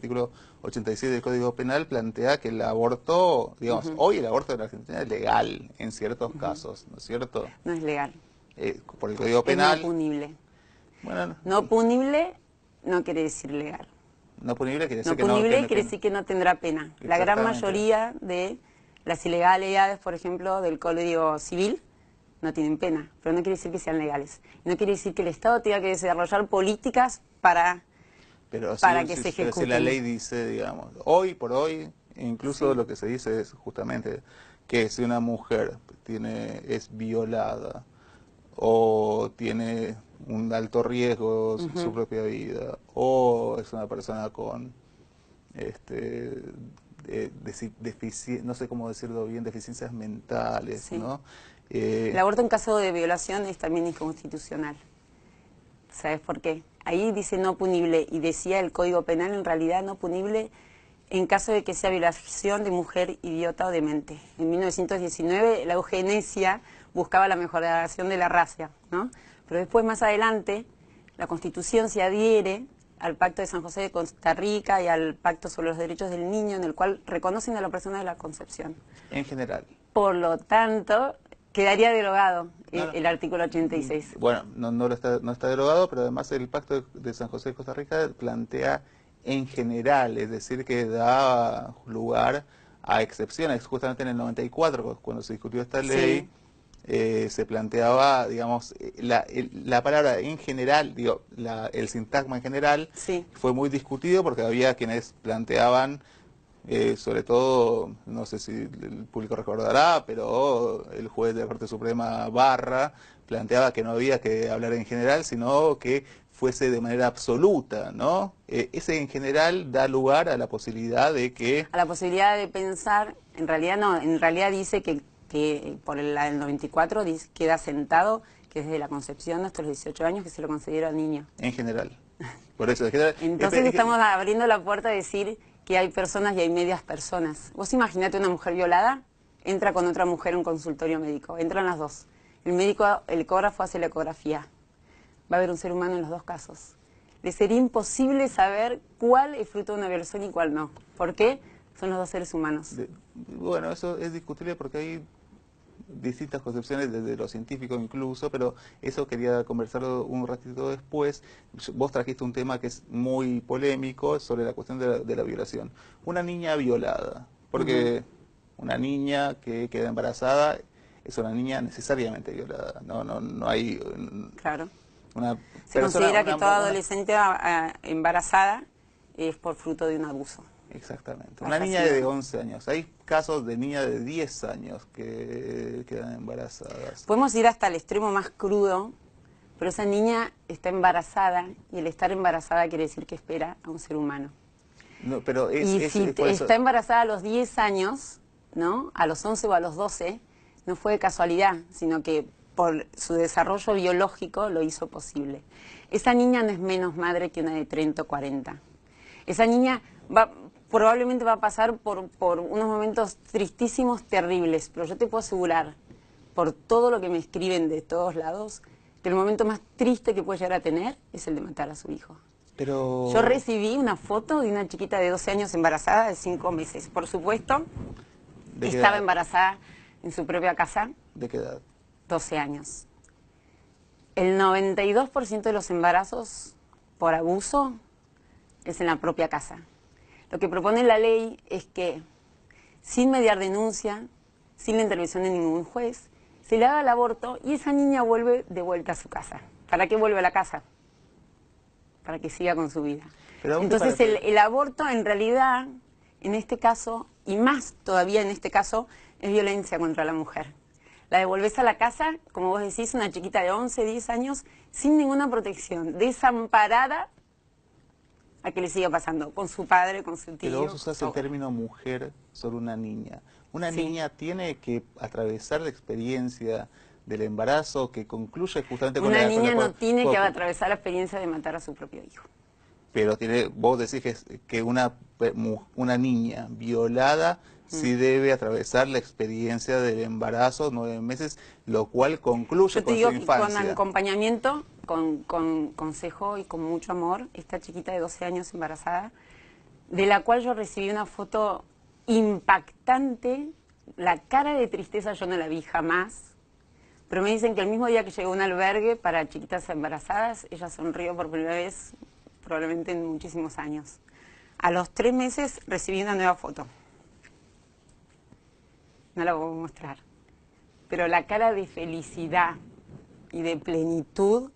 artículo 86 del Código Penal plantea que el aborto, digamos, hoy el aborto en la Argentina es legal en ciertos casos, ¿no es cierto? No es legal. Por el Código Es Penal. no punible. Bueno, No punible no quiere decir legal. no punible quiere decir No que no. punible quiere decir que no tendrá pena. La gran Exactamente. mayoría de las ilegalidades, por ejemplo, del Código Civil, no tienen pena, pero no quiere decir que sean legales. No quiere decir que el Estado tenga que desarrollar políticas para que se ejecuten. Pero si la ley dice, digamos, hoy por hoy, incluso Sí. lo que se dice es justamente que si una mujer es violada o tiene un alto riesgo su propia vida, o es una persona con no sé cómo decirlo bien, deficiencias mentales, Sí. ¿no? El aborto en caso de violación es también inconstitucional. ¿Sabes por qué? Ahí dice no punible y decía el Código Penal en realidad no punible en caso de que sea violación de mujer idiota o demente. En 1919 la eugenesia buscaba la mejoración de la raza, ¿no? Pero después, más adelante, la Constitución se adhiere al Pacto de San José de Costa Rica y al Pacto sobre los Derechos del Niño, en el cual reconocen a la persona de la concepción. En general. Por lo tanto, quedaría derogado No. el artículo 86. Bueno, no está derogado, pero además el Pacto de San José de Costa Rica plantea en general, es decir, que da lugar a excepciones. Justamente en el 94, cuando se discutió esta ley, se planteaba, digamos, la palabra en general, digo, el sintagma en general, fue muy discutido porque había quienes planteaban, sobre todo, no sé si el público recordará, pero el juez de la Corte Suprema Barra planteaba que no había que hablar en general, sino que fuese de manera absoluta, ¿no? Ese en general da lugar a la posibilidad de que... A la posibilidad de pensar, en realidad no, en realidad dice que por el 94 queda sentado que desde la concepción hasta los 18 años que se lo considera al niño. En general. Por eso, en general. Entonces estamos abriendo la puerta a decir que hay personas y hay medias personas. Vos imaginate una mujer violada, entra con otra mujer a un consultorio médico, entran las dos. El médico, el ecógrafo hace la ecografía. Va a haber un ser humano en los dos casos. Le sería imposible saber cuál es fruto de una violación y cuál no. ¿Por qué? Son los dos seres humanos. Bueno, eso es discutible porque hay distintas concepciones desde lo científico incluso, pero eso quería conversarlo un ratito después. Vos trajiste un tema que es muy polémico sobre la cuestión de la violación. Una niña violada, porque una niña que queda embarazada es una niña necesariamente violada. No hay... Claro. Una Se considera que toda adolescente embarazada es por fruto de un abuso. Exactamente. Una niña de 11 años. Hay casos de niñas de 10 años que quedan embarazadas. Podemos ir hasta el extremo más crudo, pero esa niña está embarazada y el estar embarazada quiere decir que espera a un ser humano. No, pero si está embarazada a los 10 años, ¿no? A los 11 o a los 12, no fue de casualidad, sino que por su desarrollo biológico lo hizo posible. Esa niña no es menos madre que una de 30 o 40. Esa niña probablemente va a pasar por unos momentos tristísimos, terribles, pero yo te puedo asegurar, por todo lo que me escriben de todos lados, que el momento más triste que puede llegar a tener es el de matar a su hijo. Pero... Yo recibí una foto de una chiquita de 12 años embarazada de 5 meses. Por supuesto, estaba embarazada en su propia casa. ¿De qué edad? 12 años. El 92% de los embarazos por abuso es en la propia casa. Lo que propone la ley es que, sin mediar denuncia, sin la intervención de ningún juez, se le haga el aborto y esa niña vuelve de vuelta a su casa. ¿Para qué vuelve a la casa? Para que siga con su vida. Entonces el aborto en realidad, en este caso, y más todavía en este caso, es violencia contra la mujer. La devolvés a la casa, como vos decís, una chiquita de 11, 10 años, sin ninguna protección, desamparada a que le siga pasando, con su padre, con su tío. Pero vos usás el término mujer sobre una niña. Una niña tiene que atravesar la experiencia del embarazo que concluye justamente con una niña no tiene que atravesar la experiencia de matar a su propio hijo. Pero vos decís que una niña violada sí debe atravesar la experiencia del embarazo, 9 meses, lo cual concluye con su infancia. Con acompañamiento, con consejo y con mucho amor, esta chiquita de 12 años embarazada de la cual yo recibí una foto impactante. La cara de tristeza yo no la vi jamás, pero me dicen que el mismo día que llegó a un albergue para chiquitas embarazadas, ella sonrió por primera vez probablemente en muchísimos años. A los 3 meses recibí una nueva foto. No la voy a mostrar. Pero la cara de felicidad y de plenitud,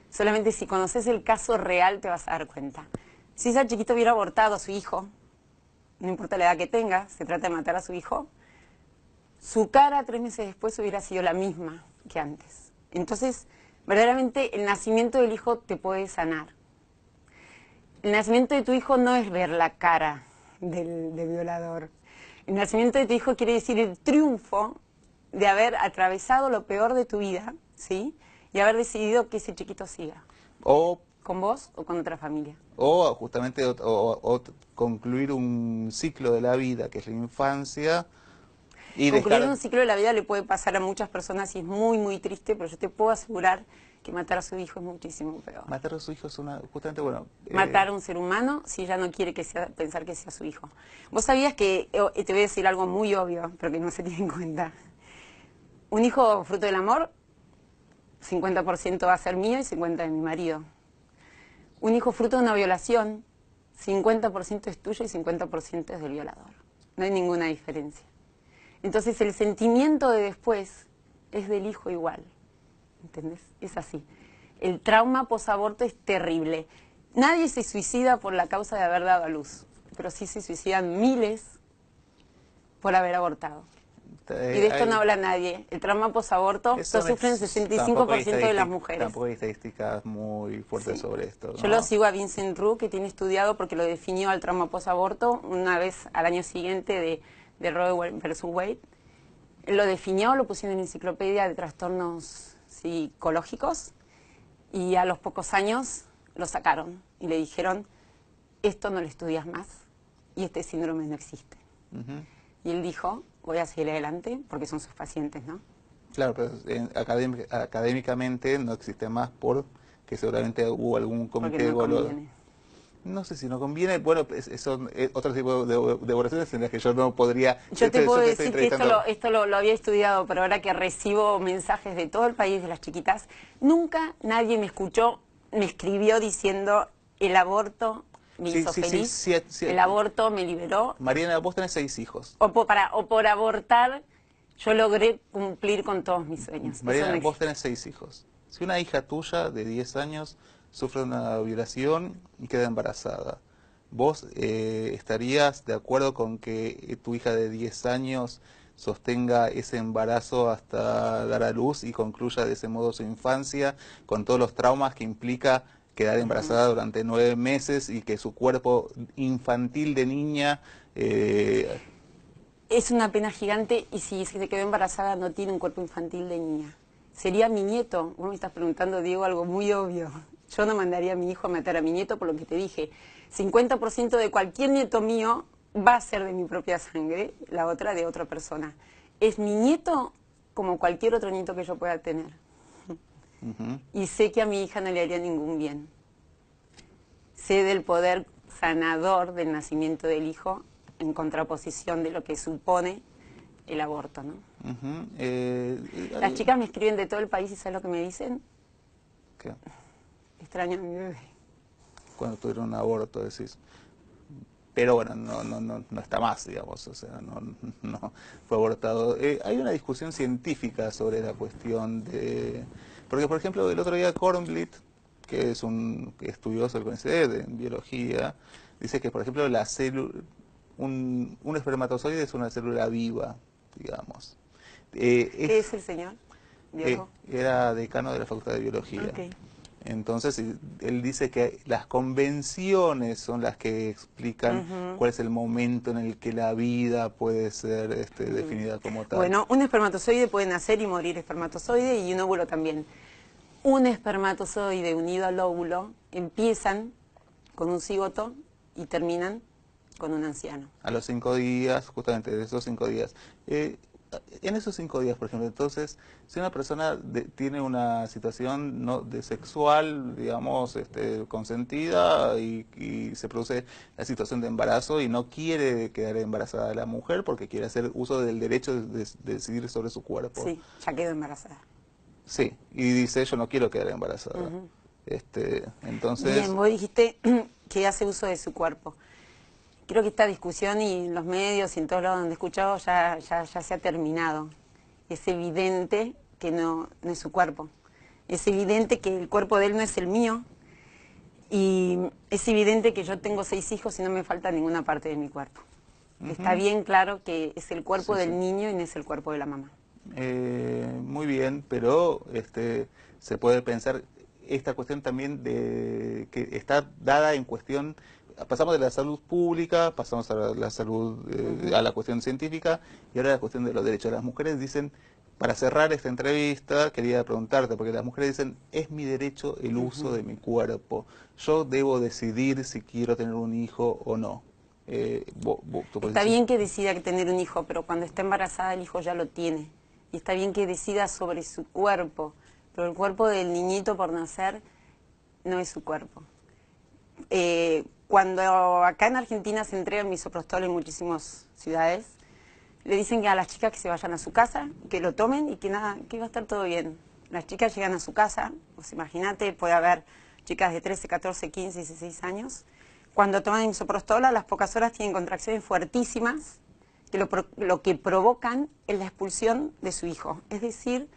solamente si conoces el caso real te vas a dar cuenta. Si esa chiquita hubiera abortado a su hijo, no importa la edad que tenga, se trata de matar a su hijo, su cara 3 meses después hubiera sido la misma que antes. Entonces, verdaderamente el nacimiento del hijo te puede sanar. El nacimiento de tu hijo no es ver la cara del violador. El nacimiento de tu hijo quiere decir el triunfo de haber atravesado lo peor de tu vida, ¿sí? Y haber decidido que ese chiquito siga. O ¿Con vos o con otra familia? O justamente o concluir un ciclo de la vida, que es la infancia, y Concluir dejar... un ciclo de la vida le puede pasar a muchas personas y es muy, muy triste, pero yo te puedo asegurar que matar a su hijo es muchísimo peor. Matar a su hijo es justamente, bueno... Matar a un ser humano si ella no quiere que sea, pensar que sea su hijo. Vos sabías que, te voy a decir algo muy obvio, pero que no se tiene en cuenta. Un hijo fruto del amor, 50% va a ser mío y 50% de mi marido. Un hijo fruto de una violación, 50% es tuyo y 50% es del violador. No hay ninguna diferencia. Entonces el sentimiento de después es del hijo igual. ¿Entendés? Es así. El trauma posaborto es terrible. Nadie se suicida por la causa de haber dado a luz, pero sí se suicidan miles por haber abortado. Y de esto no habla nadie. El trauma posaborto lo sufren 65% de las mujeres. Tampoco hay estadísticas muy fuertes sobre esto, ¿no? Yo lo sigo a Vincent Roux, que tiene estudiado porque lo definió al trauma posaborto una vez al año siguiente de Roe versus Wade. Él lo definió, lo pusieron en la enciclopedia de trastornos psicológicos y a los pocos años lo sacaron y le dijeron, esto no lo estudias más y este síndrome no existe. Y él dijo, voy a seguir adelante porque son sus pacientes, ¿no? Claro, pero académicamente no existe más porque seguramente hubo algún comité Porque no conviene. No sé si no conviene, bueno, son otro tipo de evaluaciones en las que yo no podría... Yo te puedo decir que esto lo había estudiado, pero ahora que recibo mensajes de todo el país de las chiquitas, nunca nadie me escuchó, me escribió diciendo el aborto me hizo feliz, sí, el aborto me liberó. Mariana, vos tenés 6 hijos. O por abortar yo logré cumplir con todos mis sueños. Mariana, vos tenés 6 hijos. Si una hija tuya de 10 años sufre una violación y queda embarazada, ¿vos estarías de acuerdo con que tu hija de 10 años sostenga ese embarazo hasta dar a luz y concluya de ese modo su infancia, con todos los traumas que implica quedar embarazada durante 9 meses y que su cuerpo infantil de niña... Es una pena gigante y si se quedó embarazada no tiene un cuerpo infantil de niña. Sería mi nieto. Vos me estás preguntando, Diego, algo muy obvio. Yo no mandaría a mi hijo a matar a mi nieto por lo que te dije. 50% de cualquier nieto mío va a ser de mi propia sangre, la otra de otra persona. Es mi nieto como cualquier otro nieto que yo pueda tener. Y sé que a mi hija no le haría ningún bien. Sé del poder sanador del nacimiento del hijo en contraposición de lo que supone el aborto, ¿no? Las chicas me escriben de todo el país y ¿sabes lo que me dicen? ¿Qué? Extraño a mi bebé. Cuando tuvieron un aborto, decís. Pero bueno, no está más, digamos, o sea, no fue abortado. Hay una discusión científica sobre la cuestión de... Porque, por ejemplo, el otro día Kornblit, que es un estudioso del CONICET en biología, dice que, por ejemplo, la célula... Un espermatozoide es una célula viva, digamos. ¿Qué es el señor? Era decano de la Facultad de Biología. Okay. Entonces, él dice que las convenciones son las que explican cuál es el momento en el que la vida puede ser definida como tal. Bueno, un espermatozoide puede nacer y morir espermatozoide y un óvulo también. Un espermatozoide unido al óvulo empiezan con un cigoto y terminan con un anciano. A los 5 días, justamente de esos 5 días. En esos 5 días, por ejemplo, entonces, si una persona tiene una situación no de sexual, digamos, consentida y se produce la situación de embarazo y no quiere quedar embarazada la mujer porque quiere hacer uso del derecho de decidir sobre su cuerpo. Sí, ya quedó embarazada. Sí, y dice, yo no quiero quedar embarazada. Ujú. Bien, Entonces, vos dijiste que hace uso de su cuerpo. Creo que esta discusión y en los medios y en todos lados donde he escuchado ya se ha terminado. Es evidente que no es su cuerpo. Es evidente que el cuerpo de él no es el mío. Y es evidente que yo tengo 6 hijos y no me falta ninguna parte de mi cuerpo. Está ujú, bien claro que es el cuerpo sí, sí. del niño y no es el cuerpo de la mamá. Muy bien, pero se puede pensar esta cuestión también de que está dada en cuestión, pasamos de la salud pública, pasamos a la salud, Ujú. a la cuestión científica y ahora a la cuestión de los derechos. Las mujeres dicen, para cerrar esta entrevista, quería preguntarte, porque las mujeres dicen, es mi derecho el uso Ujú. de mi cuerpo, yo debo decidir si quiero tener un hijo o no. Tu Está posición. bien que decida que tener un hijo, pero cuando está embarazada el hijo ya lo tiene. Y está bien que decida sobre su cuerpo, pero el cuerpo del niñito por nacer no es su cuerpo. Cuando acá en Argentina se entrega el misoprostol en muchísimas ciudades, le dicen que a las chicas que se vayan a su casa, que lo tomen y que nada, que va a estar todo bien. Las chicas llegan a su casa, pues imagínate, puede haber chicas de 13, 14, 15, 16 años. Cuando toman misoprostol, a las pocas horas tienen contracciones fuertísimas que lo que provocan es la expulsión de su hijo. Es decir,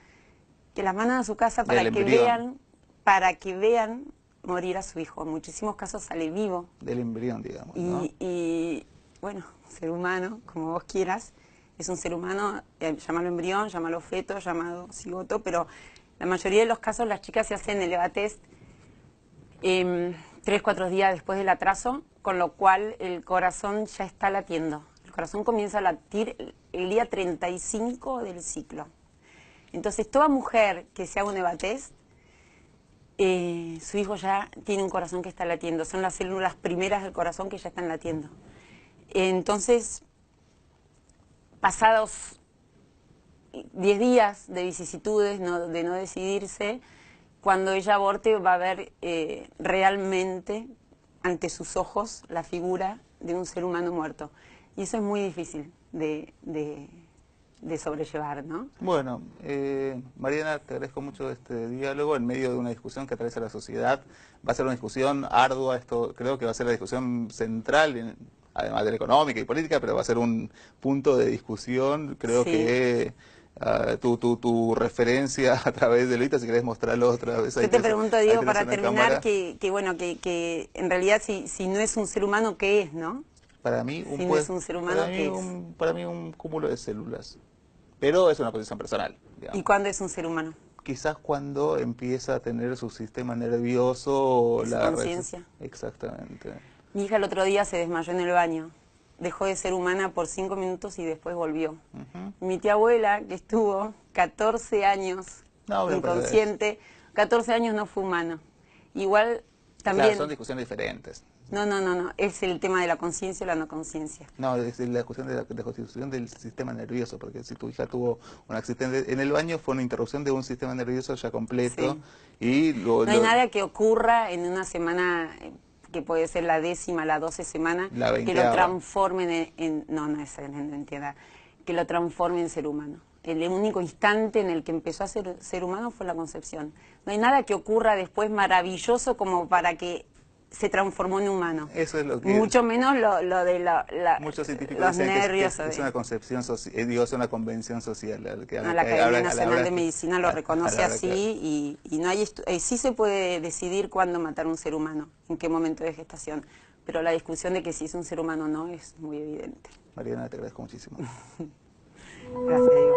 que las mandan a su casa Del embrión, para que vean morir a su hijo. En muchísimos casos sale vivo. del embrión, digamos, ¿no? Y bueno, ser humano, como vos quieras, es un ser humano, llámalo embrión, llámalo feto, llámalo cigoto, pero la mayoría de los casos las chicas se hacen el EVA test 3, 4 días después del atraso, con lo cual el corazón ya está latiendo. El corazón comienza a latir el día 35 del ciclo. Entonces, toda mujer que se haga un EVA test, su hijo ya tiene un corazón que está latiendo. Son las células primeras del corazón que ya están latiendo. Entonces, pasados 10 días de vicisitudes, de no decidirse, cuando ella aborte va a ver realmente ante sus ojos la figura de un ser humano muerto. Y eso es muy difícil de sobrellevar, ¿no? Bueno, Mariana, te agradezco mucho este diálogo en medio de una discusión que atraviesa la sociedad. Va a ser una discusión ardua, esto creo que va a ser la discusión central, además de la económica y política, pero va a ser un punto de discusión. Creo Sí. que tu referencia a través de Lolita, si querés mostrarlo otra vez, Yo te pregunto, Diego, tenés para una terminar, cámara. que en realidad si no es un ser humano, ¿qué es, no? Para mí, Si no es un ser humano, ¿qué es? para mí un cúmulo de células, pero es una posición personal, ¿Y digamos. cuándo es un ser humano? Quizás cuando empieza a tener su sistema nervioso, ¿Y su conciencia? exactamente. Mi hija el otro día se desmayó en el baño. Dejó de ser humana por 5 minutos y después volvió. Ujú. Mi tía abuela, que estuvo 14 años No, pero inconsciente, 14 años no fue humana. Igual claro, son también, discusiones diferentes. no, es el tema de la conciencia o la no conciencia. No, es la cuestión de la constitución del sistema nervioso, porque si tu hija tuvo un accidente en el baño fue una interrupción de un sistema nervioso ya completo Sí. y No hay nada que ocurra en una semana, que puede ser la 10ª, la 12 semana, la que lo 20ª. transformen no es en entidad, que lo transforme en ser humano. El único instante en el que empezó a ser humano fue la concepción. No hay nada que ocurra después maravilloso como para que se transformó en humano. Eso es lo que Mucho menos lo de muchos científicos los dicen que nervios. es una concepción social, digo, es una convención social. No, la Academia Nacional de que, Medicina lo a reconoce la hora que, así y no hay sí se puede decidir cuándo matar a un ser humano, en qué momento de gestación, pero la discusión de que si es un ser humano o no es muy evidente. Mariana, te agradezco muchísimo. Gracias, Diego.